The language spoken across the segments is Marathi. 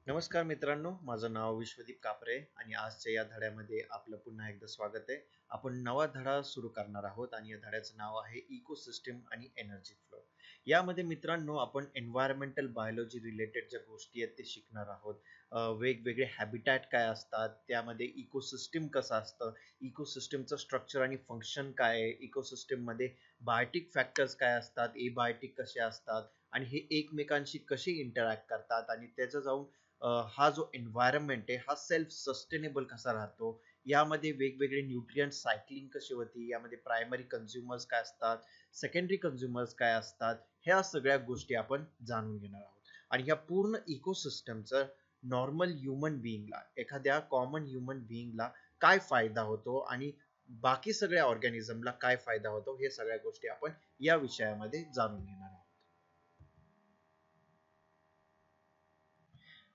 नमस्कार मित्रांनो, माझं नाव विश्वदीप कापरे आणि आजच्या या धड्यामध्ये आपलं पुन्हा एकदा स्वागत आहे. आपण नवा धडा सुरू करणार आहोत आणि या धड्याचं नाव आहे इकोसिस्टम आणि एनर्जी फ्लो. यामध्ये मित्रांनो आपण एन्व्हायरमेंटल बायोलॉजी रिलेटेड ज्या गोष्टी आहेत ते शिकणार आहोत. वेगवेगळे हॅबिटॅट काय असतात, त्यामध्ये इकोसिस्टम कसं असतं, इकोसिस्टमचं स्ट्रक्चर आणि फंक्शन काय आहे, इकोसिस्टममध्ये बायोटिक फॅक्टर्स काय असतात, एबायोटिक कसे असतात आणि हे एकमेकांशी कसे इंटरॅक्ट करतात आणि त्याचं जाऊन हा जो एन्व्हायरमेंट आहे हा सेल्फ सस्टेनेबल कसा राहतो, यामध्ये वेगवेगळे न्यूट्रिएंट सायकलिंग कशी होती, यामध्ये प्रायमरी कन्झ्युमर्स काय असतात, सेकंडरी कन्झ्युमर्स काय असतात, ह्या सगळ्या गोष्टी आपण जाणून घेणार आहोत. आणि ह्या पूर्ण इकोसिस्टमचं नॉर्मल ह्युमन बिईंगला, एखाद्या कॉमन ह्युमन बिईंगला काय फायदा होतो आणि बाकी सगळ्या ऑर्गॅनिझमला काय फायदा होतो, हे सगळ्या गोष्टी आपण या विषयामध्ये जाणून घेणार आहोत.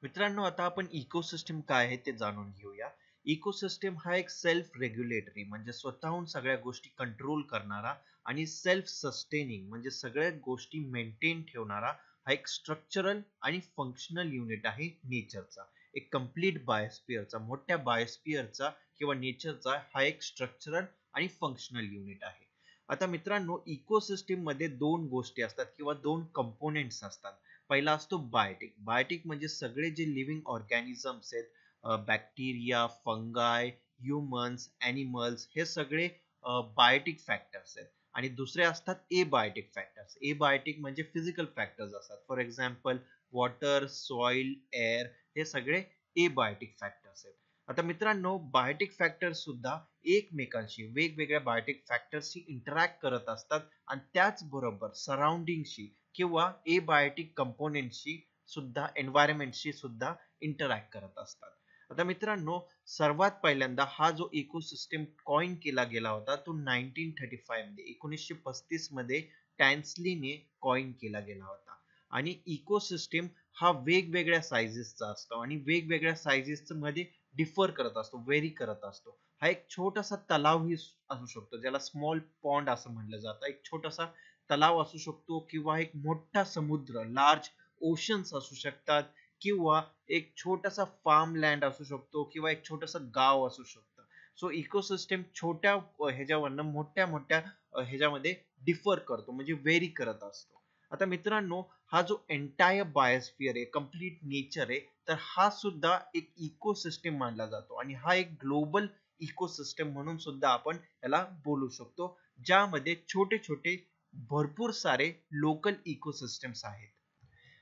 मित्रांनो, आता आपण इकोसिस्टम काय आहे ते जाणून घेऊया. इकोसिस्टम हा एक सेल्फ रेग्युलेटरी म्हणजे स्वतःहून सगळ्या गोष्टी कंट्रोल करणारा आणि सेल्फ सस्टेनिंग म्हणजे सगळ्या गोष्टी मेंटेन ठेवणारा हा एक स्ट्रक्चरल आणि फंक्शनल युनिट आहे नेचरचा. एक कम्प्लीट बायोस्फिअरचा, मोठ्या बायोस्फिअरचा किंवा नेचरचा हा एक स्ट्रक्चरल आणि फंक्शनल युनिट आहे. आता मित्रांनो, इकोसिस्टम मध्ये दोन गोष्टी असतात किंवा दोन कंपोनेंट्स असतात. पहिला असतो बायोटिक. बायोटिक म्हणजे सगळे जे लिव्हिंग ऑर्गॅनिझम्स आहेत, बॅक्टेरिया, फंगाय, ह्युमन्स, ॲनिमल्स, हे सगळे बायोटिक फॅक्टर्स आहेत. आणि दुसरे असतात एबायोटिक फॅक्टर्स. एबायोटिक म्हणजे फिजिकल फॅक्टर्स असतात. For example water, soil, air, हे सगळे एबायोटिक फॅक्टर्स आहेत. आता मित्रांनो, बायोटिक फॅक्टर्स सुद्धा एकमेकांशी, वेगवेगळ्या बायोटिक फॅक्टर्सशी इंटरॅक्ट करत असतात आणि त्याचबरोबर सराउंडिंगशी किंवा एबायोटिक कंपोनेंटशी सुद्धा, एन्व्हायरमेंटशी सुद्धा इंटरॅक्ट करत असतात. आता मित्रांनो, सर्वात पहिल्यांदा हा जो इकोसिस्टम कॉइन केला गेला होता तो 1935 मध्ये, 1935 मध्ये टॅन्सलीने कॉइन केला गेला होता. आणि इकोसिस्टम हा वेगवेगळ्या सायझेसचा असतो आणि वेगवेगळ्या सायझेस मध्ये डिफर करत असतो, व्हेरी करत असतो. हा एक छोटासा तलावही असू शकतो, ज्याला स्मॉल पॉन्ड असं म्हटलं जातं. एक छोटासा तलाव असू शकतो किंवा एक मोठा समुद्र, लार्ज ओशन्स असू शकतात, किंवा एक छोटासा फार्म लँड असू शकतो किंवा एक छोटस गाव असू शकतं. सो इकोसिस्टम छोट्या ह्याच्यावरनं मोठ्या मोठ्या ह्याच्यामध्ये डिफर करतो, म्हणजे व्हेरी करत असतो. आता मित्रांनो, हा जो एंटायर बायोस्फिअर आहे, कम्प्लीट नेचर आहे, तर हा सुद्धा एक इकोसिस्टम मानला जातो आणि हा एक ग्लोबल इकोसिस्टम म्हणून सुद्धा आपण याला बोलू शकतो, ज्यामध्ये छोटे छोटे भरपूर सारे लोकल इकोसिस्टम्स आहेत.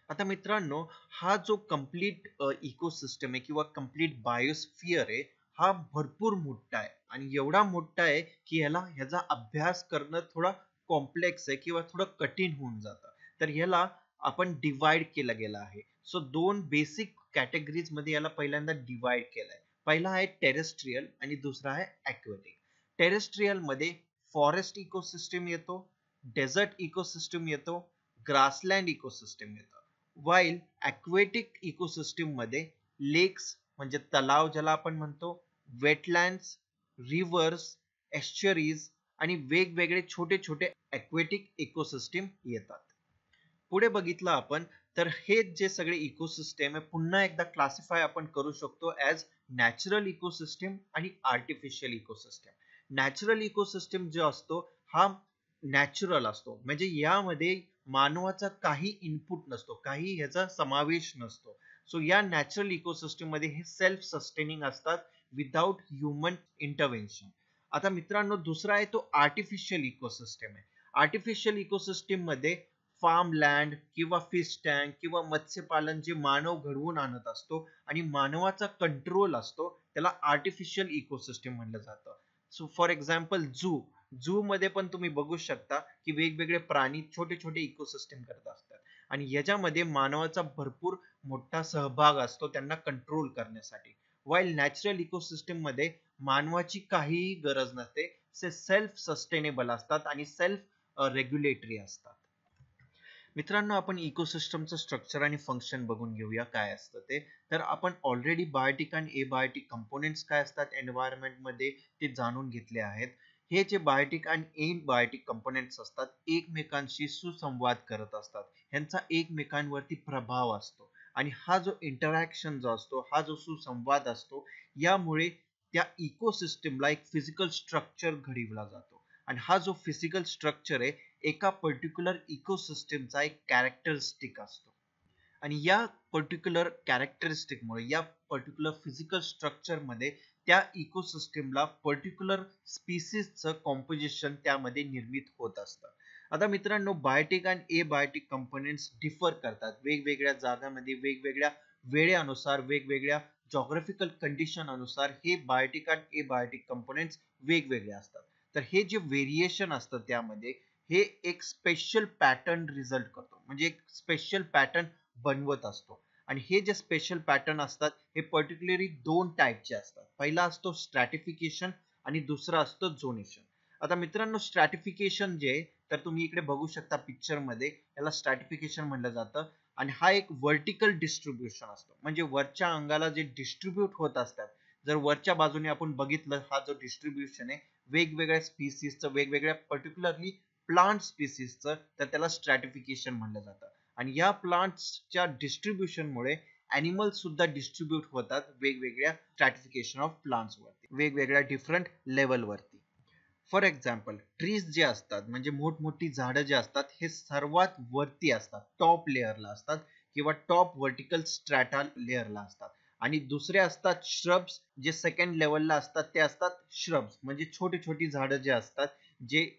आता मित्रांनो, हा जो कम्प्लीट इकोसिस्टम आहे किंवा कम्प्लीट बायोस्फिअर आहे, हा भरपूर मोठा आहे आणि एवढा मोठा आहे की ह्याचा अभ्यास करणं थोडा कॉम्प्लेक्स आहे किंवा थोडं कठीण होऊन जातं. तर ह्याला आपण डिवाइड केलं गेलं आहे. सो दोन बेसिक कॅटेगरीज मध्ये याला पहिल्यांदा डिवाइड केलंय. पहिला आहे टेरेस्ट्रियल आणि दुसरा आहे ॲक्वेटिक. टेरेस्ट्रियल मध्ये फॉरेस्ट इकोसिस्टम येतो, डेझर्ट इकोसिस्टम येतो, ग्रासलँड इकोसिस्टम येतो. वाईल aquatic इकोसिस्टम मध्ये लेक्स म्हणजे तलाव ज्याला आपण म्हणतो, वेटलँड्स, रिव्हर्स, एस्चरीज आणि वेगवेगळे छोटे छोटे aquatic इकोसिस्टम येतात. पुढे बघितलं आपण, तर हे जे सगळे इकोसिस्टम आहे पुन्हा एकदा क्लासिफाय आपण करू शकतो ऍज नॅचरल इकोसिस्टम आणि आर्टिफिशियल इकोसिस्टम. नॅचरल इकोसिस्टम जो असतो हा नॅचरल असतो, म्हणजे यामध्ये मानवाचा काही इनपुट नसतो, काही ह्याचा समावेश नसतो. सो या नॅचरल इकोसिस्टम मध्ये हे सेल्फ सस्टेनिंग असतात विदाउट ह्युमन इंटरव्हेन्शन. आता मित्रांनो, दुसरा आहे तो आर्टिफिशियल इकोसिस्टम आहे. आर्टिफिशियल इकोसिस्टम मध्ये फार्म लँड किंवा फिश टँक किंवा मत्स्यपालन जे मानव घडवून आणत असतो आणि मानवाचा कंट्रोल असतो, त्याला आर्टिफिशियल इकोसिस्टम म्हणलं जातं. सो फॉर एक्झाम्पल झू मध्ये पण तुम्ही बघू शकता की वेगवेगळे प्राणी छोटे छोटे इकोसिस्टम करत असतात आणि याच्यामध्ये मानवाचा भरपूर मोठा सहभाग असतो त्यांना कंट्रोल करण्यासाठी. वाईल नॅचरल इकोसिस्टम मध्ये मानवाची काहीही गरज नसते, ते सेल्फ सस्टेनेबल असतात आणि सेल्फ रेग्युलेटरी असतात. मित्रांनो, आपण इकोसिस्टमचं स्ट्रक्चर आणि फंक्शन बघून घेऊया काय असतं ते. तर आपण ऑलरेडी बायोटिक आणि एबायोटिक कंपोनेंट्स काय असतात एन्व्हायरमेंट मध्ये ते जाणून घेतले आहेत. हे जे बायोटिक आणि एबायोटिक कंपोनेंट्स असतात एकमेकांशी सुसंवाद करत असतात, ह्यांचा एकमेकांवरती प्रभाव असतो आणि हा जो इंटरॅक्शन जो असतो, हा जो सुसंवाद असतो, यामुळे त्या इकोसिस्टमला एक फिजिकल स्ट्रक्चर घडविला जातो. आणि हा जो फिजिकल स्ट्रक्चर आहे, एका पर्टिक्युलर इकोसिस्टमचा एक कॅरेक्टरिस्टिक असतो. आणि या पर्टिक्युलर कॅरेक्टरिस्टिकमुळे, या पर्टिक्युलर फिजिकल स्ट्रक्चरमध्ये त्या इकोसिस्टमला पर्टिक्युलर स्पीसीजचं कॉम्पोजिशन त्यामध्ये निर्मित होत असतं. आता मित्रांनो, बायोटिक आणि एबायोटिक कंपोनेंट्स डिफर करतात. वेगवेगळ्या जागांमध्ये, वेगवेगळ्या वेळेनुसार, वेगवेगळ्या जॉग्राफिकल कंडिशन अनुसार हे बायोटिक आणि एबायोटिक कंपोनेंट्स वेगवेगळे असतात. तर हे जे व्हेरिएशन असतं त्यामध्ये, हे एक स्पेशल पॅटर्न रिझल्ट करतो, म्हणजे एक स्पेशल पॅटर्न बनवत असतो. आणि हे जे स्पेशल पॅटर्न असतात, हे पर्टिक्युलरली दोन टाईपचे असतात. पहिला असतो स्ट्रॅटिफिकेशन आणि दुसरा असतो झोनेशन. आता मित्रांनो, स्ट्रॅटिफिकेशन जे, तर तुम्ही इकडे बघू शकता पिक्चर मध्ये, याला स्ट्रॅटिफिकेशन म्हटलं जातं. आणि हा एक व्हर्टिकल डिस्ट्रीब्युशन असतो, म्हणजे वरच्या अंगाला जे डिस्ट्रीब्यूट होत असतात. जर वरच्या बाजूने आपण बघितलं, हा जो डिस्ट्रीब्युशन आहे वेगवेगळ्या स्पीसीजचं, वेगवेगळ्या पर्टिक्युलरली प्लांट स्पीसीजचं, तर त्याला स्ट्रॅटिफिकेशन म्हणलं जातं. आणि या प्लांट्सच्या डिस्ट्रीब्युशनमुळे ॲनिमल्स सुद्धा डिस्ट्रीब्यूट होतात वेगवेगळ्या स्ट्रॅटिफिकेशन ऑफ प्लांट्स वरती, वेगवेगळ्या डिफरंट लेवलवरती. फॉर एक्झाम्पल, ट्रीज जे असतात, म्हणजे मोठमोठी झाडं जे असतात, हे सर्वात वरती असतात, टॉप लेअरला असतात, किंवा टॉप वर्टिकल स्ट्रॅटा लेअरला असतात. आणि दुसरे असतात श्रब्स, जे सेकंड लेवलला असतात. ते असतात श्रब्स, म्हणजे छोटी छोटी झाडं जे असतात, जे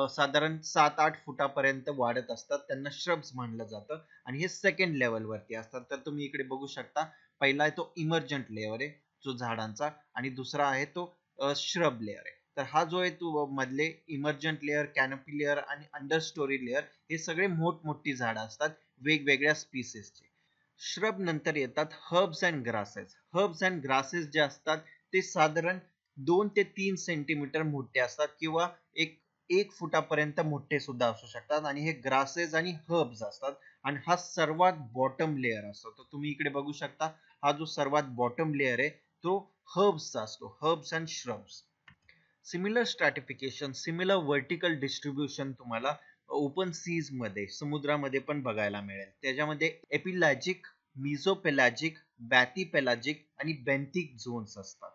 साधारण 7-8 फुटापर्यंत वाढत असतात, त्यांना श्रब्स म्हणलं जातं. आणि हे सेकंड लेवलवरती असतात. तर तुम्ही इकडे बघू शकता, पहिला आहे तो इमर्जंट लेअर आहे जो झाडांचा, आणि दुसरा आहे तो श्रब लेअर आहे. तर हा जो आहे तो मधले इमर्जंट लेअर, कॅनोपी लेअर आणि अंडर स्टोरी लेअर, हे सगळे मोठमोठी झाडं असतात वेगवेगळ्या स्पीसीजचे. श्रब नंतर येतात herbs and grasses. Herbs and grasses जे असतात, ते साधारण 2 ते 3 सेंटीमीटर मोठे असतात, किंवा एक फुटापर्यंत मोठे सुद्धा असू शकतात. आणि हे ग्रासेस आणि हर्ब्स असतात. आणि हा सर्वात बॉटम लेअर असतो. तर तुम्ही इकडे बघू शकता, हा जो सर्वात बॉटम लेअर आहे तो हर्ब्सचा असतो, herbs and shrubs. Similar स्ट्रॅटिफिकेशन, similar vertical distribution तुम्हाला ओपन सीज मध्ये, समुद्रामध्ये पण बघायला मिळेल. त्याच्यामध्ये एपिलॅजिक, मिझोपेलॅजिक, बॅथीपेलॅजिक आणि बेंथिक झोन्स असतात.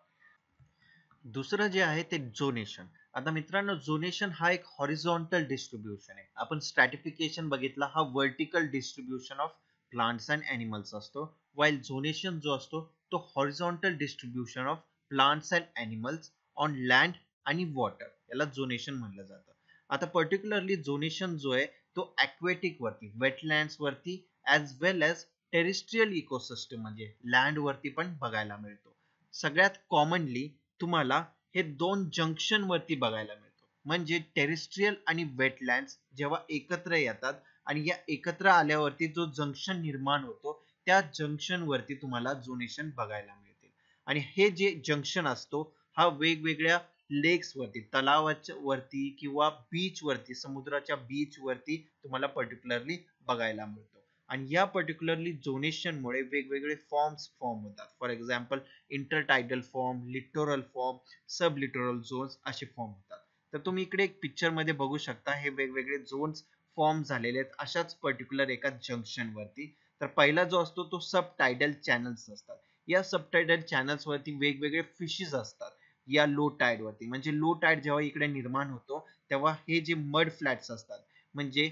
दुसरं जे आहे ते झोनेशन. आता मित्रांनो, झोनेशन हा एक हॉरिझॉन्टल डिस्ट्रीब्युशन आहे. आपण स्ट्रॅटिफिकेशन बघितला, हा vertical distribution of plants and animals असतो. वाईल झोनेशन जो असतो, तो horizontal distribution of plants and animals on land आणि वॉटर, याला झोनेशन म्हटलं जातं. आता पर्टिक्युलरली झोनेशन जो आहे तो ॲक्वेटिक वरती, वेटलँड्स वरती, ॲज वेल एज टेरिस्ट्रियल इकोसिस्टम म्हणजे लँड वरती पण बघायला मिळतो. सगळ्यात कॉमनली तुम्हाला हे दोन जंक्शन वरती बघायला मिळतो, म्हणजे टेरिस्ट्रियल आणि वेटलँड्स जेव्हा एकत्र येतात, आणि या एकत्र आल्यावरती जो जंक्शन निर्माण होतो, त्या जंक्शन वरती तुम्हाला झोनेशन बघायला मिळते. आणि हे जे जंक्शन असतो, हा वेगवेगळ्या लेक्स वरती, तलावाच्या वरती, किंवा बीच वरती, समुद्राच्या बीच वरती तुम्हाला पर्टिक्युलरली बघायला मिळतो. आणि या पर्टिक्युलरली झोनेशन मुळे वेगवेगळे फॉर्म्स फॉर्म होतात. For example, intertidal form, littoral form, sub littoral zones असे फॉर्म होतात. तर तुम्ही इकडे एक पिक्चर मध्ये बघू शकता, हे वेगवेगळे झोन्स फॉर्म झालेले आहेत अशाच पर्टिक्युलर एका जंक्शन वरती. तर पहिला जो असतो तो सब टायडल चॅनल्स असतात. या सब टायडल चॅनल्स वरती वेगवेगळे फिशेस असतात. या लो टाईड वरती, म्हणजे लो टाईड जेव्हा इकडे निर्माण होतो, तेव्हा हे जे मड फ्लॅट्स असतात, म्हणजे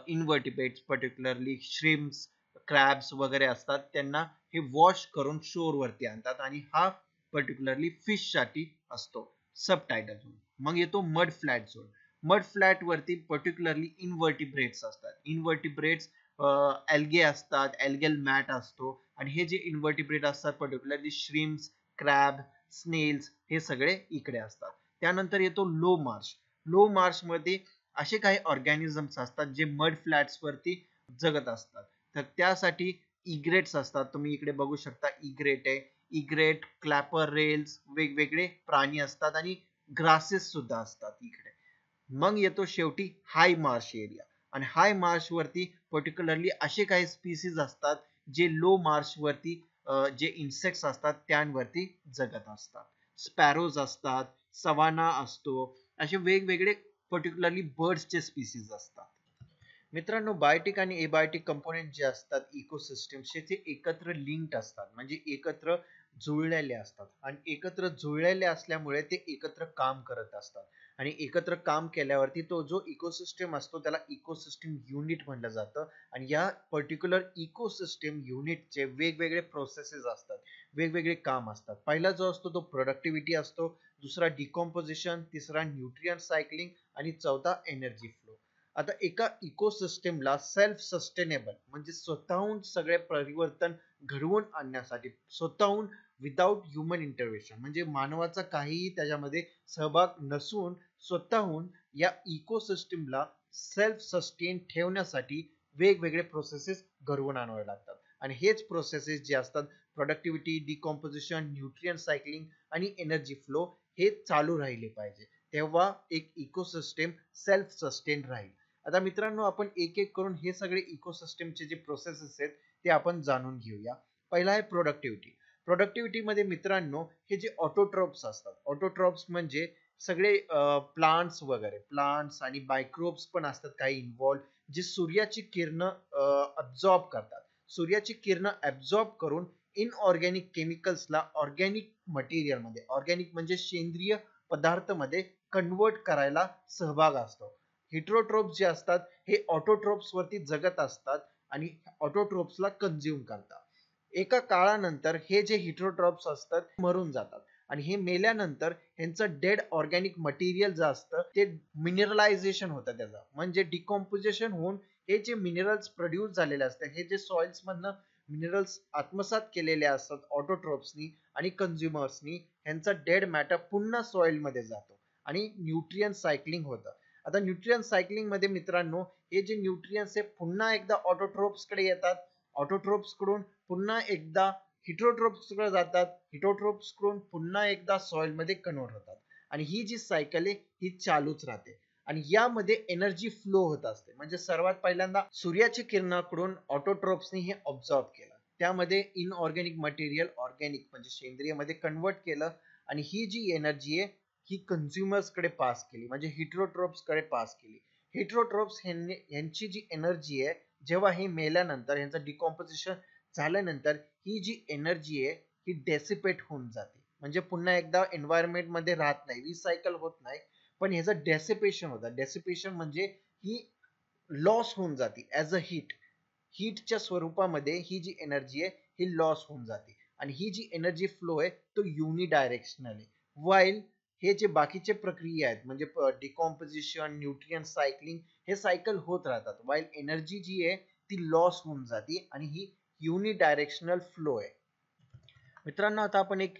इनव्हर्टिब्रेट्स, पर्टिक्युलरली श्रिम्प्स, क्रॅब्स वगैरे असतात, त्यांना हे वॉश करून शोर वरती आणतात. आणि हा पर्टिक्युलरली फिश साठी असतो सब टायडल झोन. मग येतो mud flat zone. Mud flat वरती पर्टिक्युलरली इनव्हर्टिब्रेट्स असतात. इनव्हर्टिब्रेट्स एल्गे असतात, एल्गल मॅट असतो. आणि हे जे इनव्हर्टिब्रेट असतात, पर्टिक्युलरली श्रिम्प्स, क्रॅब, स्नेल्स, हे सगळे इकडे असतात. त्यानंतर येतो लो मार्श. लो मार्श मध्ये असे काही ऑर्गॅनिझम्स असतात जे मड फ्लॅट्स वरती जगत असतात. तर त्यासाठी इग्रेट्स असतात. तुम्ही इकडे बघू शकता, इग्रेट आहे. इग्रेट, क्लॅपर रेल्स, वेगवेगळे प्राणी असतात, आणि ग्रासेस सुद्धा असतात इकडे. मग येतो शेवटी हाय मार्श एरिया. आणि हाय मार्श वरती पर्टिक्युलरली असे काही स्पीसीज असतात जे लो मार्श वरती जे इन्सेक्ट्स असतात त्यांवरती जगत असतात. स्पॅरोज असतात, सवाना असतो, असे वेगवेगळे पर्टिक्युलरली बर्ड्सचे स्पीसीज असतात. मित्रांनो, बायोटिक आणि एबायोटिक कंपोनेंट जे असतात इकोसिस्टमचे ते एकत्र लिंक्ड असतात, म्हणजे एकत्र जुळलेले असतात आणि एकत्र जुळलेले असल्यामुळे ते एकत्र काम करत असतात आणि एकत्र काम केल्यावरती तो जो इकोसिस्टम असतो त्याला इकोसिस्टम युनिट म्हटलं जातं. आणि या पर्टिक्युलर इकोसिस्टम युनिटचे वेगवेगळे प्रोसेसेस असतात, वेगवेगळे काम असतात. पहिला जो असतो तो प्रोडक्टिव्हिटी असतो, दुसरा डिकॉम्पोजिशन, तिसरा न्यूट्रिएंट सायकलिंग आणि चौथा एनर्जी फ्लो. आता एका इकोसिस्टमला सेल्फ सस्टेनेबल म्हणजे स्वतःहून सगळे परिवर्तन घडवून आणण्यासाठी, स्वतःहून विदाउट ह्युमन इंटरव्हेन्शन म्हणजे मानवाचा काहीही त्याच्यामध्ये सहभाग नसून स्वतःहून या इकोसिस्टमला सेल्फ सस्टेन ठेवण्यासाठी वेगवेगळे प्रोसेसेस घडवून आणावे लागतात. आणि हेच प्रोसेसेस जे असतात प्रोडक्टिव्हिटी, डिकॉम्पोजिशन, न्यूट्रिएंट सायकलिंग आणि एनर्जी फ्लो हे चालू राहिले पाहिजे, तेव्हा एक इकोसिस्टम सेल्फ सस्टेन राहील. आता मित्रांनो, आपण एक एक करून हे सगळे इकोसिस्टमचे जे प्रोसेसेस आहेत ते आपण जाणून घेऊया. पहिला आहे प्रोडक्टिव्हिटी. प्रोडक्टिव्हिटी मध्ये मित्रांनो हे जे ऑटोट्रॉप्स असतात, ऑटोट्रॉप्स म्हणजे सगळे प्लांट्स वगैरे, प्लांट्स आणि मायक्रोब्स पण असतात काही इन्व्हॉल्व, जे सूर्याची किरण अब्झॉर्ब करतात. सूर्याची किरण अब्झॉर्ब करून इनऑर्गॅनिक केमिकल्सला ऑर्गॅनिक मटेरियल मध्ये, ऑर्गॅनिक म्हणजे सेंद्रिय पदार्थ मध्ये कन्वर्ट करायला सहभाग असतो. हिट्रोट्रोप्स जे असतात हे ऑटोट्रोप्स वरती जगत असतात आणि ऑटोट्रोप्सला कंझ्युम करतात. एका काळानंतर हे जे हिट्रोट्रोप्स असतात मरून जातात आणि हे मेल्यानंतर यांचं डेड ऑर्गॅनिक मटेरियल जे असतं ते मिनरलायझेशन होतं त्याचं, म्हणजे डिकॉम्पोजिशन होऊन हे जे मिनरल्स प्रोड्यूस झालेले असतात, हे जे सॉइल्स मधनं मिनरल्स आत्मसात केलेले असतात ऑटोट्रोप्सनी आणि कंझ्युमर्सनी, यांचा डेड मॅटर पुन्हा सॉइल मध्ये जातो आणि न्यूट्रिएंट सायकलिंग होतं. आता न्यूट्रिएंट सायकलिंग मध्ये मित्रांनो हे जे न्यूट्रिएंट्स हे पुन्हा एकदा ऑटोट्रोप्स कडे येतात, ऑटोट्रोप्स कडून पुन्हा एकदा हिट्रोट्रोप्स कडे जातात, हिट्रोट्रोप्स कडून पुन्हा एकदा सॉइल मध्ये कन्वर्ट होतात आणि ही जी सायकल आहे ही चालूच राहते. आणि यामध्ये एनर्जी फ्लो होत असते, म्हणजे सर्वात पहिल्यांदा सूर्याच्या किरणाकडून ऑटोट्रोप्सनी हे ऑब्झॉर्ब केलं, त्यामध्ये इनऑर्गॅनिक मटेरियल ऑर्गॅनिक म्हणजे सेंद्रिय मध्ये कन्वर्ट केलं आणि ही जी एनर्जी आहे ही कंझ्युमर्स कडे पास केली, म्हणजे हिट्रोट्रोप्स कडे पास केली. हिट्रोट्रोप्स यांची जी एनर्जी आहे जेव्हा हे मेल्यानंतर, यांचं डिकॉम्पोजिशन झाल्यानंतर ही जी एनर्जी आहे ही डेसिपेट होऊन जाते, म्हणजे पुन्हा एकदा एन्व्हायरमेंट मध्ये राहत नाही, रिसायकल होत नाही, पण ह्याचं डेसिपेशन होतं. डेसिपेशन म्हणजे ही लॉस होऊन जाते ऍज अ हीट, हीटच्या स्वरूपामध्ये ही जी एनर्जी आहे ही लॉस होऊन जाते आणि ही जी एनर्जी फ्लो आहे तो युनिडायरेक्शनल आहे. वाईल हे जे बाकीचे प्रक्रिया आहेत म्हणजे डिकॉम्पोजिशन, न्यूट्रिएंट सायकलिंग हे सायकल होत राहतात, वाईल एनर्जी जी आहे ती लॉस होऊन जाते आणि ही युनिडायरेक्शनल फ्लो आहे. मित्रांनो, आता आपण एक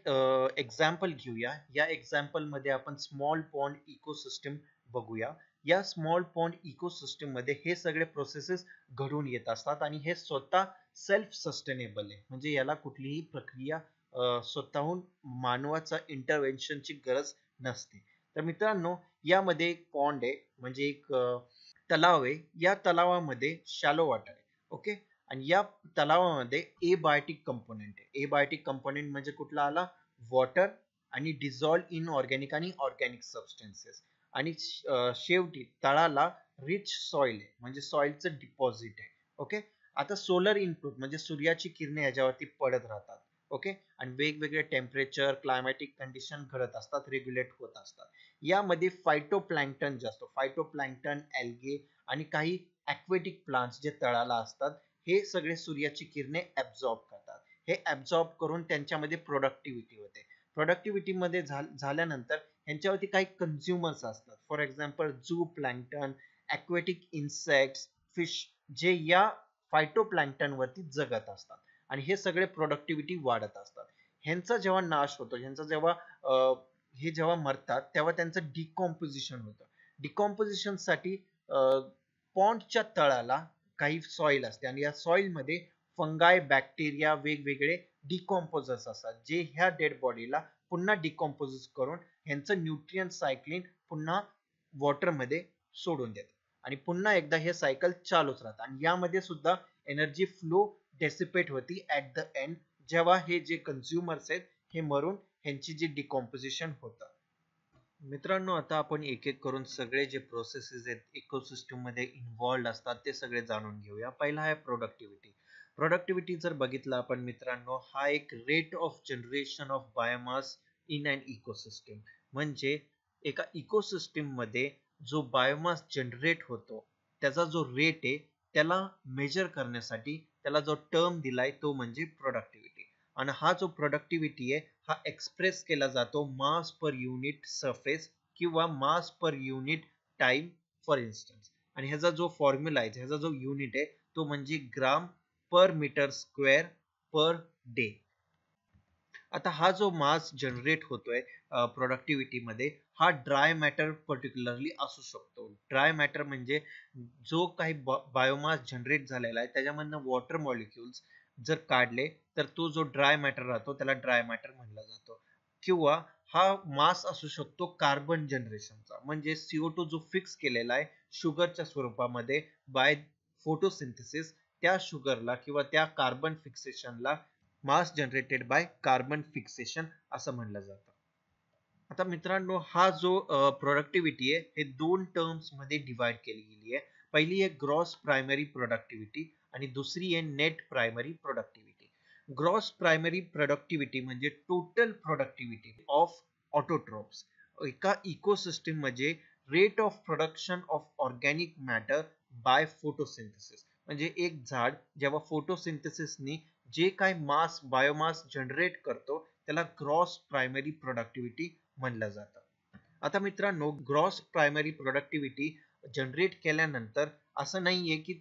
एक्झाम्पल घेऊया. या एक्झाम्पल मध्ये आपण स्मॉल पॉन्ड इकोसिस्टम बघूया. या स्मॉल पॉन्ड इकोसिस्टम मध्ये हे सगळे प्रोसेसेस घडून येत असतात आणि हे स्वतः सेल्फ सस्टेनेबल आहे, म्हणजे याला कुठलीही प्रक्रिया स्वतःहून मानवाचा इंटरव्हेन्शनची गरज नसते. तर मित्रांनो, यामध्ये एक पॉन्ड आहे, म्हणजे एक तलाव आहे. या तलावामध्ये शॅलो वॉटर आहे, ओके. आणि या तलावामध्ये एबायोटिक कंपोनेंट आहे. एबायोटिक कंपोनेंट म्हणजे कुठला आला, वॉटर आणि डिझॉल्व इन ऑर्गॅनिक आणि ऑर्गॅनिक सबस्टन्सेस. आणि शेवटी तळाला रिच सॉइल आहे, म्हणजे सॉइलचं डिपॉझिट आहे, ओके. आता सोलर इनपुट म्हणजे सूर्याची किरणे याच्यावरती पडत राहतात, ओके. आणि वेगवेगळे टेम्परेचर, क्लायमॅटिक कंडिशन घडत असतात, रेग्युलेट होत असतात. यामध्ये फायटोप्लॅंक्टन जे असतो, फायटोप्लॅंक्टन, एल्गे आणि काही ॲक्वेटिक प्लांट्स जे तळाला असतात हे सगळे सूर्याची किरणे ऍब्झॉर्ब करतात. हे ऍब्झॉर्ब करून त्यांच्यामध्ये प्रोडक्टिव्हिटी होते. प्रोडक्टिव्हिटी मध्ये झाल्यानंतर यांच्यावरती काही कंझ्युमर्स असतात, for example zooplankton, aquatic insects, fish, जे या फायटोप्लॅंक्टन वरती जगत असतात आणि हे सगळे प्रोडक्टिव्हिटी वाढत असतात. ह्यांचा जेव्हा नाश होतो, ह्यांचा जेव्हा हे जेव्हा मरतात तेव्हा त्यांचं डिकॉम्पोजिशन होतं. डिकॉम्पोजिशन साठी पॉन्डच्या तळाला काही सॉइल असते आणि या सॉइल मध्ये फंगाय, बॅक्टेरिया, वेगवेगळे डिकॉम्पोजर्स असतात, जे ह्या डेड बॉडीला पुन्हा डिकॉम्पोज करून ह्यांचं न्यूट्रिएंट सायक्लिंग पुन्हा वॉटर मध्ये सोडून देतात आणि पुन्हा एकदा हे सायकल चालूच राहतं. आणि यामध्ये सुद्धा एनर्जी फ्लो डेसिपेट होती ऍट द एंड, जेव्हा हे जे कंझ्युमर्स आहेत हे मरून ह्यांची जी डिकॉम्पोजिशन होतं. मित्रांनो, आता आपण एक एक करून सगळे जे प्रोसेसेस आहेत इकोसिस्टम मध्ये इन्व्हॉल्ड असतात ते सगळे जाणून घेऊया. पहिला आहे प्रोडक्टिव्हिटी. प्रोडक्टिव्हिटी जर बघितलं आपण मित्रांनो, हा एक rate of generation of biomass in an ecosystem. म्हणजे एका इकोसिस्टम मध्ये जो बायोमास जनरेट होतो त्याचा जो रेट आहे त्याला मेजर करण्यासाठी त्याला जो टर्म दिलाय तो म्हणजे प्रोडक्टिव्हिटी. आणि हा जो प्रोडक्टिव्हिटी आहे हा एक्सप्रेस केला जातो मास पर युनिट सरफेस किंवा mass per unit time for instance. आणि ह्याचा जो फॉर्म्युला आहे, ह्याचा जो युनिट आहे तो म्हणजे ग्राम पर मीटर स्क्वेअर पर डे. आता हा जो मास जनरेट होतोय प्रोडक्टिव्हिटी मध्ये, हा ड्राय मॅटर पर्टिक्युलरली असू शकतो. ड्राय मॅटर म्हणजे जो काही बायोमास जनरेट झालेला आहे त्याच्यामधनं वॉटर मॉलिक्युल्स जर काढले तर तो जो ड्राय मॅटर राहतो त्याला ड्राय मॅटर म्हणला जातो. किंवा हा मास असू शकतो कार्बन जनरेशनचा, म्हणजे CO2 जो फिक्स केलेला आहे शुगरच्या स्वरूपामध्ये बाय फोटोसिंथेसिस, त्या शुगरला किंवा त्या कार्बन फिक्सेशनला mass generated by carbon fixation असं म्हणलं जातं. आता मित्रांनो, हा जो प्रोडक्टिव्हिटी आहे हे दोन टर्म्स मध्ये डिवाइड केली गेली आहे. पहिली आहे ग्रॉस प्रायमरी प्रोडक्टिव्हिटी आणि दुसरी आहे net primary productivity. Gross primary productivity म्हणजे टोटल प्रोडक्टिव्हिटी ऑफ ऑटोट्रोप्स. एका इकोसिस्टम मध्ये rate of production of organic matter by photosynthesis. म्हणजे एक झाड जेव्हा फोटोसिंथेसिसनी जे काही मास बायोमास जनरेट करतो त्याला ग्रॉस प्रायमरी प्रोडक्टिव्हिटी म्हणलं जातं. आता मित्रांनो, ग्रॉस प्रायमरी प्रोडक्टिव्हिटी जनरेट केल्यानंतर असं नाहीये की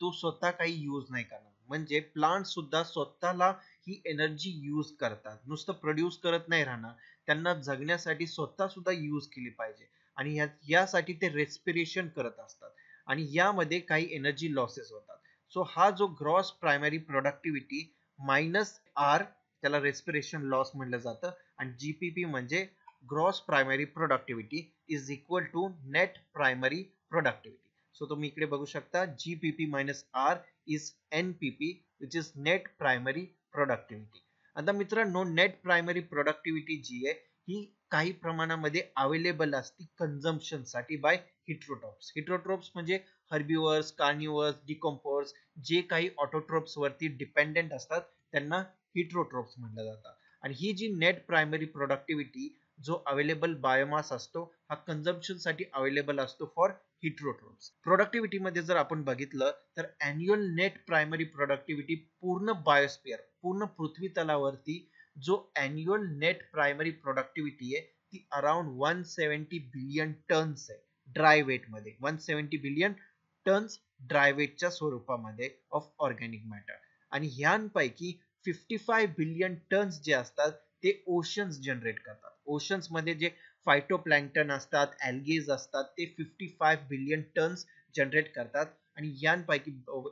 तो स्वतः काही यूज नाही करणार. म्हणजे प्लांट सुद्धा स्वतःला ही एनर्जी यूज करतात, नुसतं प्रोड्यूस करत नाही राहणार. त्यांना जगण्यासाठी स्वतः सुद्धा यूज केली पाहिजे. आणि यासाठी ते रेस्पिरेशन करत असतात आणि यामध्ये काही एनर्जी लॉसेस होतात. सो हा जो gross primary productivity minus R, त्याला रेस्पिरेशन लॉस म्हणलं जातं. आणि जीपीपी म्हणजे gross primary productivity is equal to net primary productivity. So तुम्ही इकडे बघू शकता GPP minus R is NPP which is net primary productivity. आता मित्रांनो, नेट प्रायमरी प्रोडक्टिव्हिटी जी आहे ही काही प्रमाणामध्ये अवेलेबल असते कन्झम्पशन साठी बाय हिट्रोट्रॉप्स. हिट्रोट्रॉप्स म्हणजे हर्बिवर्स, कार्निवर्स, डिकम्पोर्स, जे काही ऑटोट्रोप्स वरती डिपेंडेंट असतात त्यांना हिट्रोट्रॉप्स म्हटलं जातं. आणि ही जी नेट प्रायमरी प्रोडक्टिव्हिटी जो अवेलेबल बायोमास असतो हा कन्झम्पशन साठी अवेलेबल असतो फॉर हिट्रोट्रॉप्स. प्रोडक्टिव्हिटी मध्ये जर आपण बघितलं तर अॅन्युअल नेट प्रायमरी प्रोडक्टिव्हिटी पूर्ण बायोस्फिअर, पूर्ण पृथ्वी तलावरती जो अॅन्युअल नेट प्रायमरी प्रोडक्टिव्हिटी आहे ती अराउंड 170 बिलियन टन्स आहे. ड्राय वेट मध्ये 170 बिलियन टन्स ड्राय वेटच्या स्वरूपामध्ये ऑफ ऑर्गॅनिक मॅटर. आणि ह्यांपैकी 55 बिलियन टन्स जे असतात ते ओशन्स जनरेट करतात. ओशन्स मध्ये जे फायटोप्लॅन्क्टन असतात, अल्गेज असतात, ते 55 बिलियन टन्स जनरेट करतात. आणि यांपैकी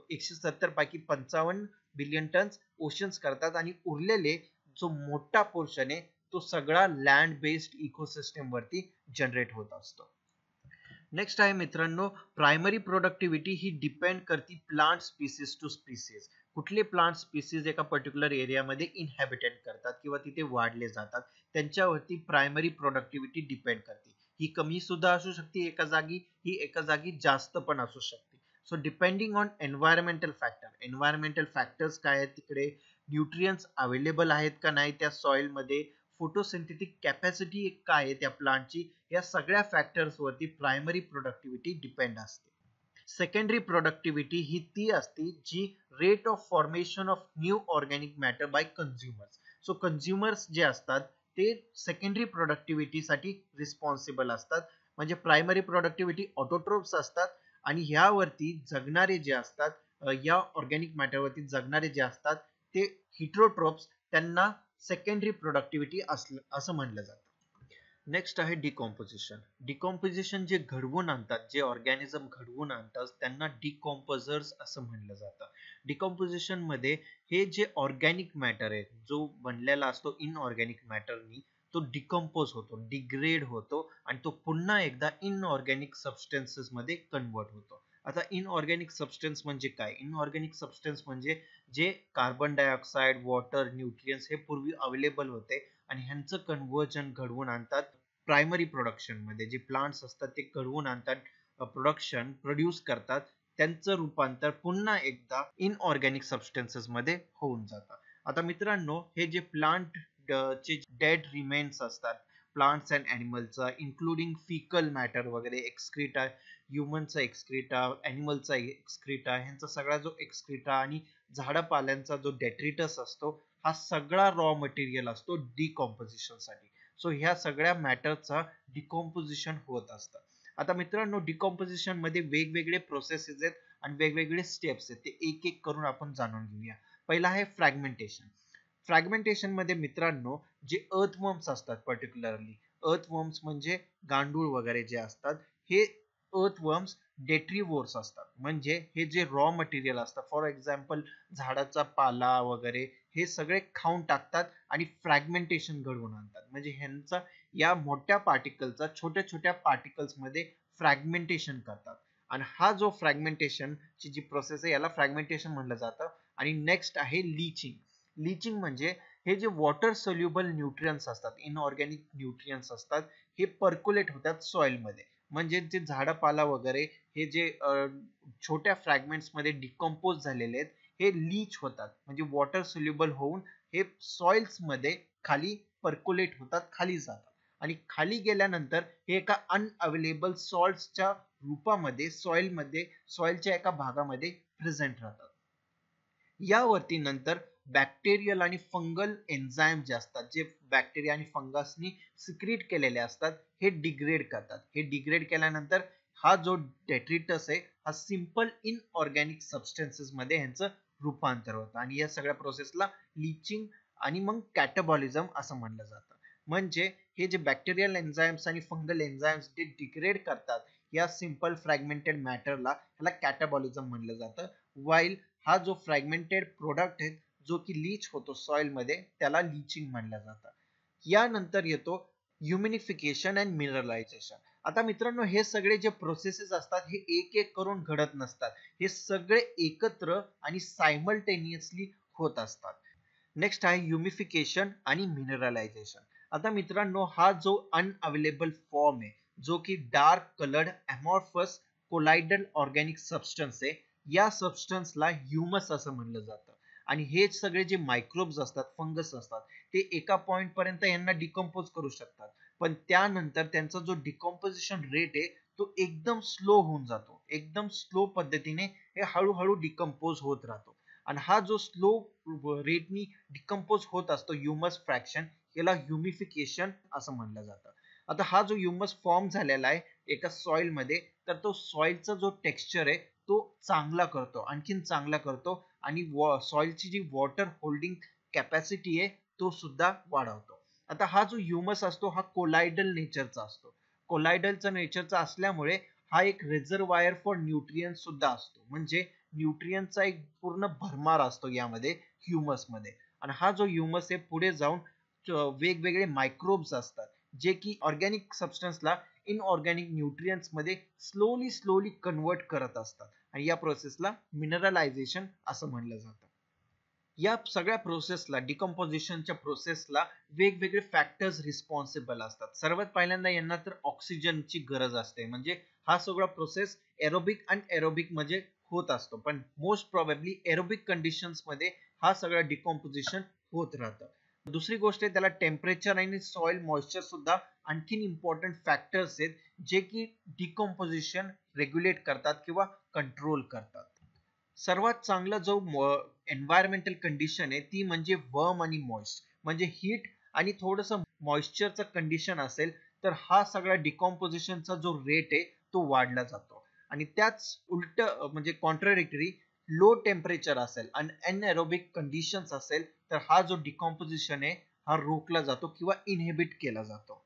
170 पैकी 55 बिलियन टन्स ओशन्स करतात आणि उरलेले जो मोठा पोर्शन आहे तो सगळा लँड बेस्ड इकोसिस्टम वरती जनरेट होत असतो. नेक्स्ट आहे मित्रांनो, प्रायमरी प्रोडक्टिव्हिटी ही डिपेंड करते प्लांट स्पीसीज टू स्पीसीज. कुठले प्लांट स्पीसीज एका पर्टिक्युलर एरियामध्ये इनहॅबिटेट करतात किंवा तिथे वाढले जातात त्यांच्यावरती प्रायमरी प्रोडक्टिव्हिटी डिपेंड करते. ही कमी सुद्धा असू शकते एका जागी, ही एका जागी जास्त पण असू शकते. So depending on environmental factor, environmental factors काय आहेत तिकडे, न्यूट्रियन्स अवेलेबल आहेत का नाही त्या सॉइल मध्ये, फोटोसिंथेटिक कॅपॅसिटी काय आहे त्या प्लांटची, या सगळ्या फॅक्टर्स वरती प्रायमरी प्रोडक्टिव्हिटी डिपेंड असते. सेकंडरी प्रोडक्टिव्हिटी ही ती असते जी rate of formation of new organic matter by consumers. So consumers जे असतात ते सेकंडरी प्रोडक्टिव्हिटी साठी रिस्पॉन्सिबल असतात. म्हणजे प्रायमरी प्रोडक्टिव्हिटी ऑटोट्रोप्स असतात आणि ह्यावरती जगणारे जे असतात, या ऑर्गॅनिक मॅटर वरती जगणारे जे असतात ते हिट्रोट्रोप्स, त्यांना सेकंडरी प्रोडक्टिव्हिटी असं म्हणलं जातं. नेक्स्ट आहे डिकॉम्पोजिशन. डिकॉम्पोजिशन जे घडवून आणतात, जे ऑर्गॅनिझम घडवून आणतात त्यांना डिकॉम्पोजर्स असं म्हणलं जातं. डिकॉम्पोजिशन मध्ये हे जे ऑर्गॅनिक मॅटर आहे जो बनलेला असतो इनऑर्गॅनिक मॅटरनी, तो डिकम्पोज होतो, डिग्रेड होतो आणि तो पुन्हा एकदा इनऑर्गॅनिक सबस्टन्सेस मध्ये कन्वर्ट होतो. आता इनऑर्गॅनिक सबस्टन्स म्हणजे काय? इनऑर्गॅनिक सबस्टन्स म्हणजे जे कार्बन डायऑक्साइड, वॉटर, न्यूट्रियन्स हे पूर्वी अवेलेबल होते आणि ह्यांचं कन्व्हर्जन घडवून आणतात प्रायमरी प्रोडक्शन मध्ये जे प्लांट्स असतात ते घडवून आणतात, प्रोड्यूस करतात, त्यांचं रूपांतर पुन्हा एकदा इनऑर्गॅनिक सबस्टन्सेस मध्ये होऊन जातं. आता मित्रांनो, हे जे प्लांट चे डेड रिमेन्स असतात प्लांट्स अँड ॲनिमलचा, इन्क्लुडिंग फिकल मॅटर वगैरे, एक्सक्रीटा, ह्युमनचा एक्सक्रीटा, ॲनिमलचा एक्सक्रीटा, ह्यांचा सगळा जो एक्सक्रीटा आणि झाडापाल्यांचा जो डेट्रिटस असतो, हा सगळा रॉ मटेरियल असतो डिकॉम्पोजिशन साठी. सो ह्या सगळ्या मॅटरचा डिकॉम्पोजिशन होत असतं. आता मित्रांनो, डिकॉम्पोजिशन मध्ये वेगवेगळे प्रोसेसेस आहेत आणि वेगवेगळे स्टेप्स आहेत, ते एक एक करून आपण जाणून घेऊया. पहिला आहे फ्रॅगमेंटेशन. फ्रॅगमेंटेशन मध्ये मित्रांनो, जे अर्थवर्म्स असतात, पर्टिक्युलरली अर्थवर्म्स म्हणजे गांडूळ वगैरे जे असतात, हे अर्थवर्म्स डेट्रिवोर्स असतात. म्हणजे हे जे रॉ मटेरियल असतं, फॉर एक्झाम्पल झाडाचा पाला वगैरे, हे सगळे खाऊन टाकतात आणि फ्रॅगमेंटेशन घडवून आणतात. म्हणजे ह्यांचा या मोठ्या पार्टिकलचा छोट्या छोट्या पार्टिकल्स मध्ये फ्रॅगमेंटेशन करतात. आणि हा जो फ्रॅगमेंटेशन ची जी प्रोसेस आहे, याला फ्रॅगमेंटेशन म्हटलं जातं. आणि नेक्स्ट आहे लीचिंग. लीचिंग म्हणजे हे जे वॉटर सोल्युबल न्यूट्रियन्स असतात, इनऑर्गॅनिक न्यूट्रियन्स असतात, हे पर्क्युलेट होतात सॉइल मध्ये. म्हणजे जे झाडपाला वगैरे हे जे छोट्या फ्रॅगमेंट्स मध्ये डिकम्पोज झालेले आहेत, हे लीच होतात. म्हणजे वॉटर सोल्युबल होऊन हे सॉइल्स मध्ये खाली पर्क्युलेट होतात, खाली जातात. आणि खाली गेल्यानंतर हे एका अनअवेलेबल सॉल्ट्सच्या रूपामध्ये सॉइलच्या एका भागामध्ये प्रेझेंट राहतात. यावरती नंतर बॅक्टेरियल आणि फंगल एन्झाईम जे असतात, जे बॅक्टेरिया आणि फंगसनी सिक्रीट केलेले असतात, हे डिग्रेड करतात. हे डिग्रेड केल्यानंतर हा जो डेट्रिटस आहे, हा सिंपल इनऑर्गॅनिक सबस्टन्सेस मध्ये ह्यांचं रूपांतर होतं. आणि या सगळ्या प्रोसेसला लीचिंग आणि मग कॅटाबॉलिझम असं म्हणलं जातं. म्हणजे हे जे बॅक्टेरियल एन्झाईम्स आणि फंगल एन्झाईम्स जे डिग्रेड करतात या सिंपल फ्रॅगमेंटेड मॅटरला, ह्याला कॅटाबॉलिझम म्हणलं जातं. वाईल हा जो फ्रॅगमेंटेड प्रोडक्ट आहे, जो की लीच होतो सॉइल मध्ये, त्याला लीचिंग म्हणलं जातं. यानंतर येतो ह्युमिनिफिकेशन अँड मिनरलायझेशन. आता मित्रांनो, हे सगळे जे प्रोसेसेस असतात, हे एक एक करून घडत नसतात, हे सगळे एकत्र आणि सायमल्टेनियसली होत असतात. नेक्स्ट आहे ह्युमिफिकेशन आणि मिनरलायझेशन. आता मित्रांनो, हा जो अनअवेलेबल फॉर्म आहे, जो की dark coloured amorphous colloidal organic substance आहे, या सबस्टन्सला ह्युमस असं म्हणलं जातं. आणि हे सगळे जे मायक्रोब्स असतात, फंगस असतात, ते एका पॉइंट पर्यंत यांना डिकम्पोज करू शकतात. पण त्यानंतर त्यांचा जो डिकम्पोजिशन रेट आहे, तो एकदम स्लो होऊन जातो. एकदम स्लो पद्धतीने हे हळूहळू डिकम्पोज होत राहतो. आणि हा जो स्लो रेटनी डिकम्पोज होत असतो ह्युमस फ्रॅक्शन, याला ह्युमिफिकेशन असं म्हणलं जातं. आता हा जो ह्युमस फॉर्म झालेला आहे एका सॉइल मध्ये, तर तो सॉइलचा जो टेक्स्चर आहे, तो चांगला करतो, आणखीन चांगला करतो. आणि सॉइलची जी वॉटर होल्डिंग कॅपॅसिटी आहे, तो सुद्धा वाढवतो. आता हा जो ह्युमस असतो, हा कोलायडल नेचरचा असतो. कोलायडलचा नेचरचा असल्यामुळे हा एक रिझर्वायर फॉर न्यूट्रियन्स सुद्धा असतो. म्हणजे न्यूट्रियनचा एक पूर्ण भरमार असतो यामध्ये, ह्युमस मध्ये. आणि हा जो ह्युमस आहे, पुढे जाऊन वेगवेगळे मायक्रोब्स असतात, जे की ऑर्गॅनिक सबस्टन्सला इनऑर्गॅनिक न्यूट्रियन्स मध्ये स्लोली स्लोली कन्वर्ट करत असतात. आणि या प्रोसेसला मिनरलायझेशन असं म्हणलं जातं. या सगळ्या प्रोसेसला, डिकम्पोजिशनच्या प्रोसेसला वेगवेगळे फॅक्टर्स रिस्पॉन्सिबल असतात. सर्वात पहिल्यांदा यांना तर ऑक्सिजनची गरज असते. म्हणजे हा सगळा प्रोसेस एरोबिक आणि एरोबिक म्हणजे होत असतो. पण मोस्ट प्रोबॅबली एरोबिक कंडिशन्स मध्ये हा सगळा डिकम्पोजिशन होत राहतं. दुसरी गोष्ट आहे, त्याला टेम्परेचर आणि सॉइल मॉइश्चर सुद्धा आणखीन इम्पॉर्टंट फॅक्टर्स आहेत, जे की डिकम्पोजिशन रेग्युलेट करतात किंवा कंट्रोल करतात. सर्वात चांगला जो एन्व्हायरमेंटल कंडिशन आहे, ती म्हणजे वर्म आणि मॉइस्ट. म्हणजे हीट आणि थोडस मॉइश्चरचं कंडिशन असेल, तर हा सगळा डिकॉम्पोजिशनचा जो रेट आहे, तो वाढला जातो. आणि त्याच उलट म्हणजे कॉन्ट्राडिक्टरी, लो टेम्परेचर असेल आणि अनएरोबिक कंडिशन्स असेल, तर हा जो डिकॉम्पोजिशन आहे, हा रोखला जातो किंवा इनहिबिट केला जातो.